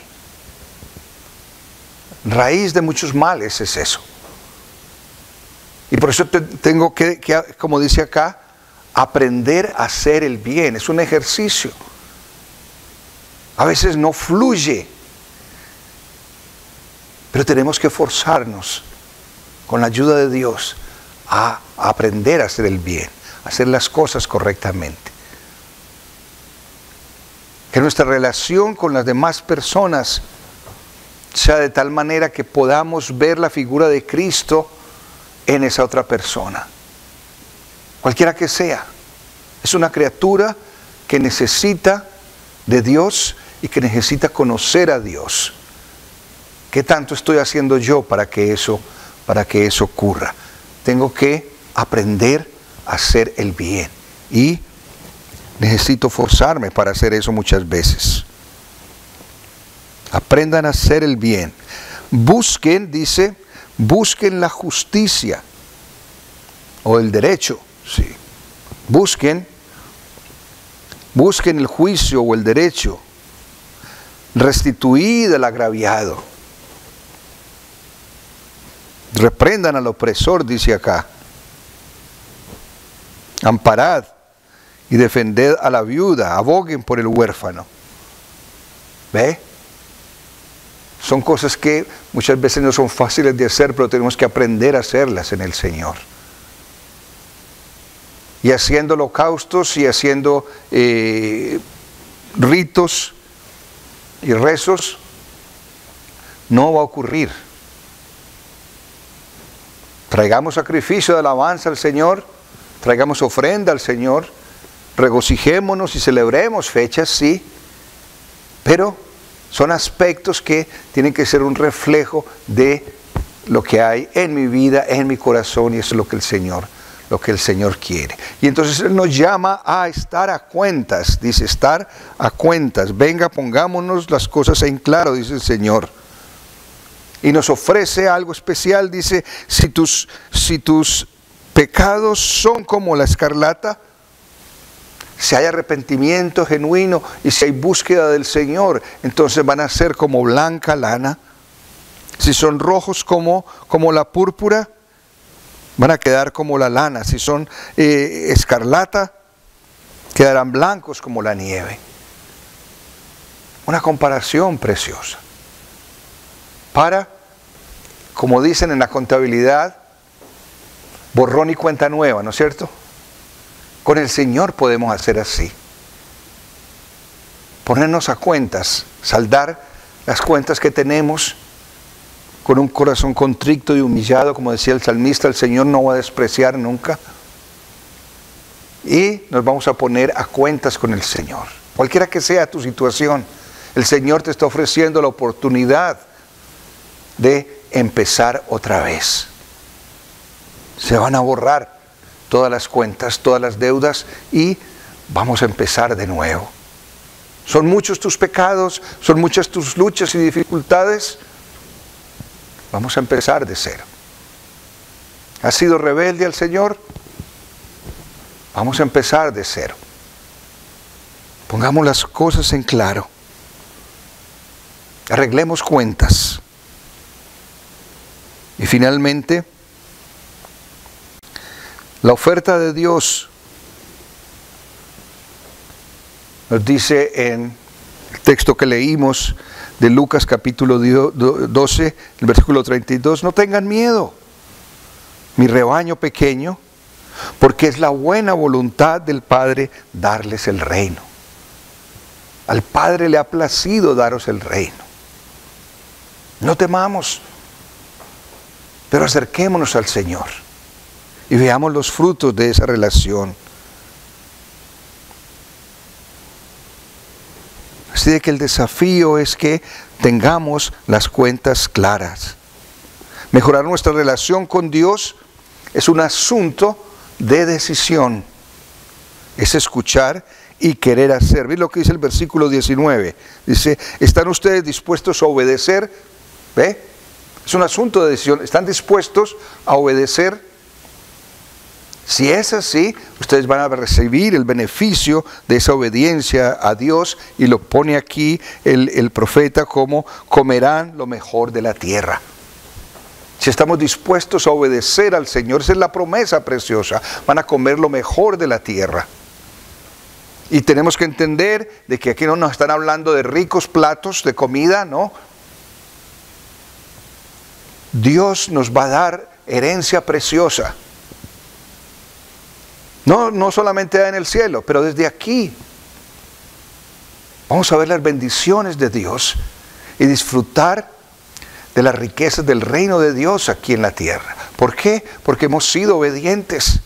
Raíz de muchos males es eso. Y por eso tengo que, como dice acá, aprender a hacer el bien. Es un ejercicio. A veces no fluye, pero tenemos que forzarnos con la ayuda de Dios a aprender a hacer el bien, a hacer las cosas correctamente. Que nuestra relación con las demás personas sea de tal manera que podamos ver la figura de Cristo en esa otra persona. Cualquiera que sea. Es una criatura que necesita de Dios y que necesita conocer a Dios. ¿Qué tanto estoy haciendo yo para que eso ocurra? Tengo que aprender a hacer el bien. Y necesito forzarme para hacer eso muchas veces. Aprendan a hacer el bien. Busquen, dice, busquen la justicia o el derecho, sí. Busquen el juicio o el derecho. restituid al agraviado. Reprendan al opresor, dice acá. Amparad y defended a la viuda, aboguen por el huérfano. ¿Ve? Son cosas que muchas veces no son fáciles de hacer, pero tenemos que aprender a hacerlas en el Señor. Y haciendo holocaustos y haciendo ritos y rezos, no va a ocurrir. Traigamos sacrificio de alabanza al Señor, traigamos ofrenda al Señor, regocijémonos y celebremos fechas, sí, pero son aspectos que tienen que ser un reflejo de lo que hay en mi vida, en mi corazón, y eso es lo que el Señor quiere. Y entonces Él nos llama a estar a cuentas, dice, estar a cuentas. Venga, pongámonos las cosas en claro, dice el Señor. Y nos ofrece algo especial, dice, si tus pecados son como la escarlata, si hay arrepentimiento genuino y si hay búsqueda del Señor, entonces van a ser como blanca lana. Si son rojos como la púrpura, van a quedar como la lana. Si son escarlata, quedarán blancos como la nieve. Una comparación preciosa. Para, como dicen en la contabilidad, borrón y cuenta nueva, ¿no es cierto? Con el Señor podemos hacer así. Ponernos a cuentas, saldar las cuentas que tenemos con un corazón contrito y humillado, como decía el salmista, el Señor no va a despreciar nunca. Y nos vamos a poner a cuentas con el Señor. Cualquiera que sea tu situación, el Señor te está ofreciendo la oportunidad de empezar otra vez. Se van a borrar todas las cuentas, todas las deudas y vamos a empezar de nuevo. Son muchos tus pecados, son muchas tus luchas y dificultades. Vamos a empezar de cero. ¿Has sido rebelde al Señor? Vamos a empezar de cero. Pongamos las cosas en claro. Arreglemos cuentas. Y finalmente, la oferta de Dios nos dice en el texto que leímos de Lucas capítulo 12, el versículo 32, no tengan miedo, mi rebaño pequeño, porque es la buena voluntad del Padre darles el reino. Al Padre le ha placido daros el reino. No temamos, pero acerquémonos al Señor y veamos los frutos de esa relación. Así de que el desafío es que tengamos las cuentas claras. Mejorar nuestra relación con Dios es un asunto de decisión. Es escuchar y querer hacer. ¿Ven lo que dice el versículo 19? Dice, ¿están ustedes dispuestos a obedecer? ¿Ve? Es un asunto de decisión. ¿Están dispuestos a obedecer? Si es así, ustedes van a recibir el beneficio de esa obediencia a Dios, y lo pone aquí el profeta como comerán lo mejor de la tierra. Si estamos dispuestos a obedecer al Señor, esa es la promesa preciosa, van a comer lo mejor de la tierra. Y tenemos que entender de que aquí no nos están hablando de ricos platos de comida, no. Dios nos va a dar herencia preciosa. No solamente en el cielo, pero desde aquí. Vamos a ver las bendiciones de Dios y disfrutar de las riquezas del reino de Dios aquí en la tierra. ¿Por qué? Porque hemos sido obedientes.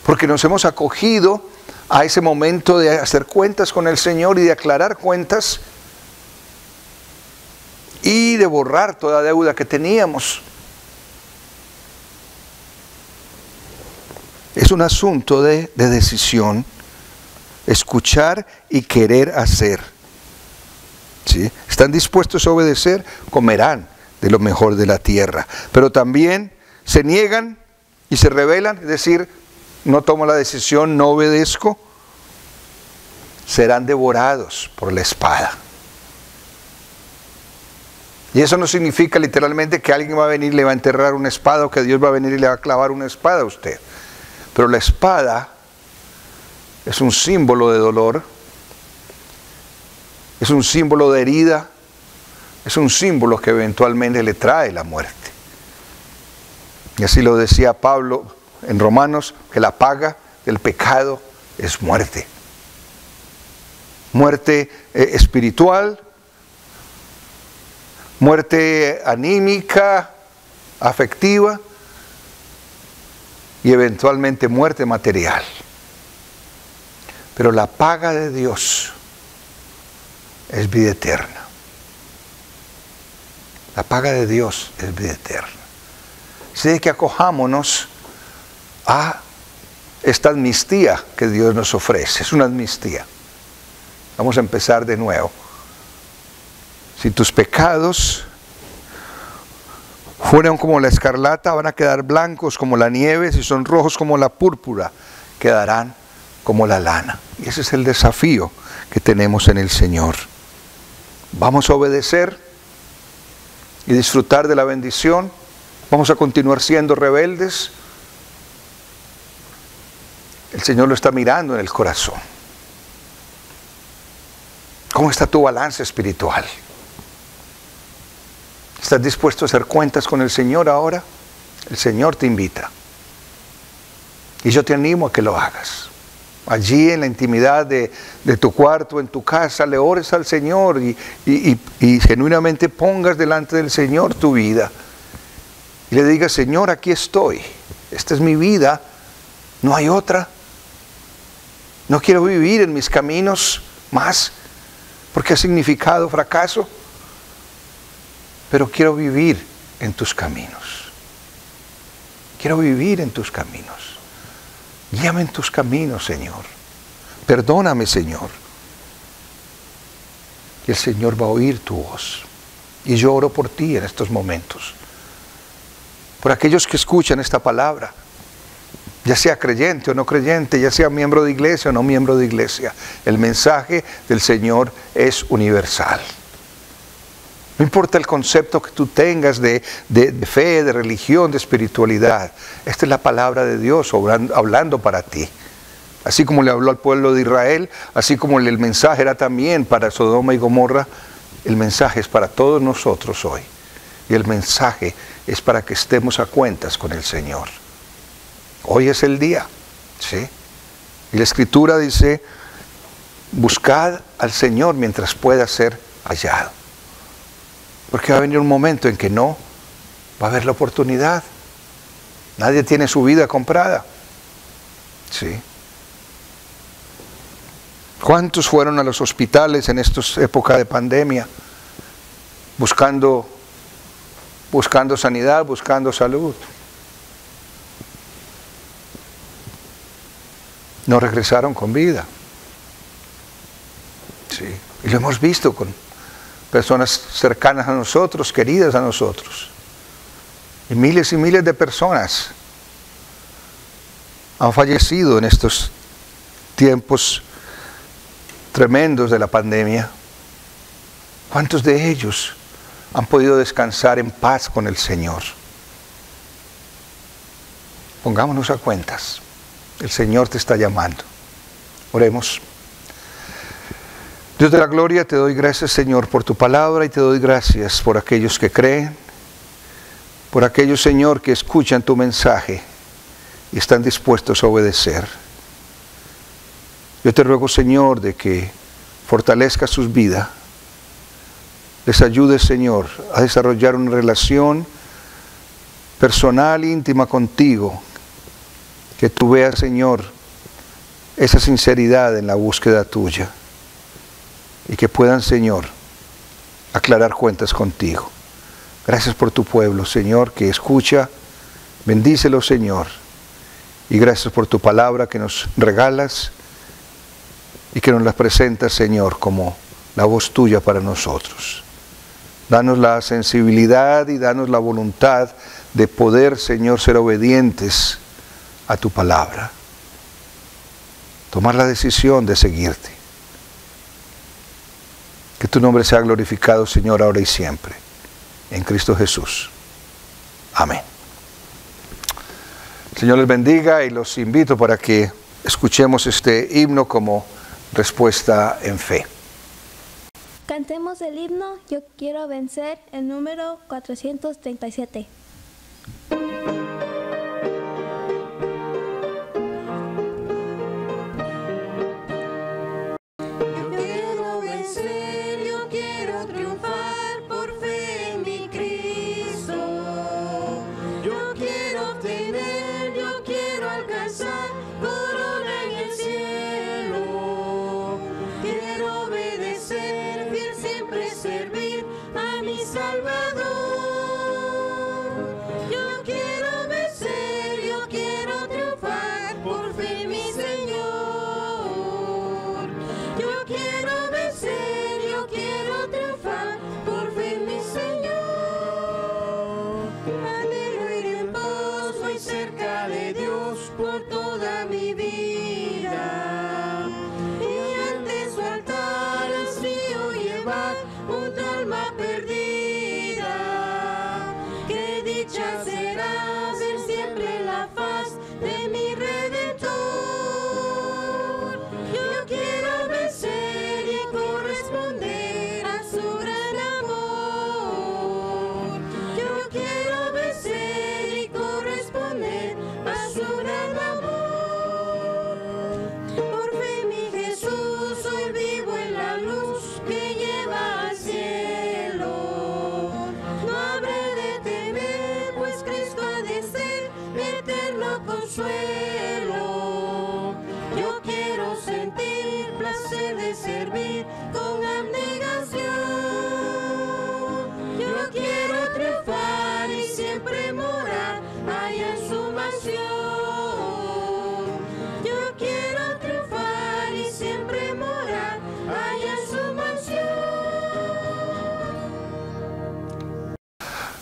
Porque nos hemos acogido a ese momento de hacer cuentas con el Señor y de aclarar cuentas y de borrar toda deuda que teníamos. Es un asunto de decisión, escuchar y querer hacer. ¿Sí? ¿Están dispuestos a obedecer? Comerán de lo mejor de la tierra. Pero también se niegan y se rebelan, es decir, no tomo la decisión, no obedezco. serán devorados por la espada. Y eso no significa literalmente que alguien va a venir y le va a enterrar una espada, o que Dios va a venir y le va a clavar una espada a usted. Pero la espada es un símbolo de dolor, es un símbolo de herida, es un símbolo que eventualmente le trae la muerte. Y así lo decía Pablo en Romanos, que la paga del pecado es muerte. Muerte espiritual, muerte anímica, afectiva y eventualmente muerte material. Pero la paga de Dios es vida eterna. La paga de Dios es vida eterna. Así que acojámonos a esta amnistía que Dios nos ofrece. Es una amnistía. Vamos a empezar de nuevo. Si tus pecados fueron como la escarlata, van a quedar blancos como la nieve. Si son rojos como la púrpura, quedarán como la lana. Y ese es el desafío que tenemos en el Señor. Vamos a obedecer y disfrutar de la bendición. Vamos a continuar siendo rebeldes. El Señor lo está mirando en el corazón. ¿Cómo está tu balance espiritual? ¿Estás dispuesto a hacer cuentas con el Señor ahora? El Señor te invita. Y yo te animo a que lo hagas. Allí en la intimidad de tu cuarto, en tu casa, le ores al Señor y genuinamente pongas delante del Señor tu vida. Y le digas, Señor, aquí estoy. Esta es mi vida. No hay otra. No quiero vivir en mis caminos más, porque ha significado fracaso. Pero quiero vivir en tus caminos. Quiero vivir en tus caminos. Guíame en tus caminos, Señor. Perdóname, Señor. Y el Señor va a oír tu voz. Y yo oro por ti en estos momentos. Por aquellos que escuchan esta palabra. Ya sea creyente o no creyente, ya sea miembro de iglesia o no miembro de iglesia. El mensaje del Señor es universal. No importa el concepto que tú tengas de fe, de religión, de espiritualidad. Esta es la palabra de Dios hablando para ti. Así como le habló al pueblo de Israel, así como el mensaje era también para Sodoma y Gomorra, el mensaje es para todos nosotros hoy. Y el mensaje es para que estemos a cuentas con el Señor. Hoy es el día, ¿sí? Y la Escritura dice, buscad al Señor mientras pueda ser hallado. Porque va a venir un momento en que no va a haber la oportunidad. Nadie tiene su vida comprada. ¿Sí? ¿Cuántos fueron a los hospitales en esta época de pandemia? Buscando sanidad, buscando salud. No regresaron con vida. Sí. Y lo hemos visto con personas cercanas a nosotros, queridas a nosotros. Y miles de personas han fallecido en estos tiempos tremendos de la pandemia. ¿Cuántos de ellos han podido descansar en paz con el Señor? Pongámonos a cuentas. El Señor te está llamando. Oremos. Dios de la gloria, te doy gracias, Señor, por tu palabra, y te doy gracias por aquellos que creen, por aquellos, Señor, que escuchan tu mensaje y están dispuestos a obedecer. Yo te ruego, Señor, de que fortalezcas sus vidas, les ayudes, Señor, a desarrollar una relación personal, íntima contigo, que tú veas, Señor, esa sinceridad en la búsqueda tuya. Y que puedan, Señor, aclarar cuentas contigo. Gracias por tu pueblo, Señor, que escucha. Bendícelo, Señor. Y gracias por tu palabra que nos regalas y que nos la presentas, Señor, como la voz tuya para nosotros. Danos la sensibilidad y danos la voluntad de poder, Señor, ser obedientes a tu palabra. Tomar la decisión de seguirte. Que tu nombre sea glorificado, Señor, ahora y siempre. En Cristo Jesús. Amén. El Señor les bendiga y los invito para que escuchemos este himno como respuesta en fe. Cantemos el himno Yo quiero vencer, el número 437.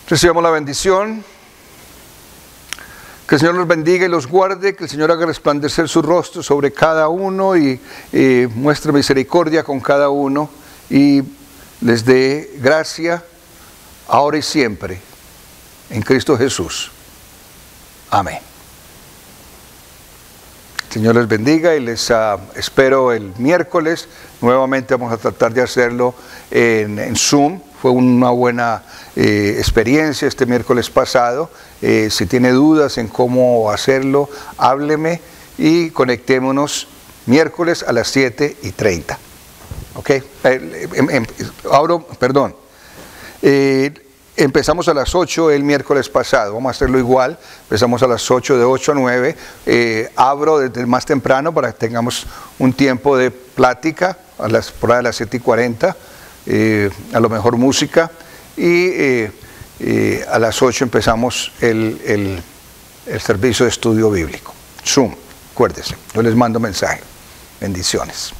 Recibamos la bendición. Que el Señor los bendiga y los guarde, que el Señor haga resplandecer su rostro sobre cada uno y muestre misericordia con cada uno y les dé gracia ahora y siempre en Cristo Jesús. Amén. El Señor les bendiga y les espero el miércoles. Nuevamente vamos a tratar de hacerlo en Zoom. Fue una buena experiencia este miércoles pasado. Si tiene dudas en cómo hacerlo, hábleme y conectémonos miércoles a las 7:30. ¿Ok? Empezamos a las 8 el miércoles pasado. Vamos a hacerlo igual. Empezamos a las 8, de 8 a 9. Abro desde más temprano para que tengamos un tiempo de plática por ahí a las 7:40. A lo mejor música y a las 8 empezamos el servicio de estudio bíblico. Zoom, acuérdense, yo les mando mensaje. Bendiciones.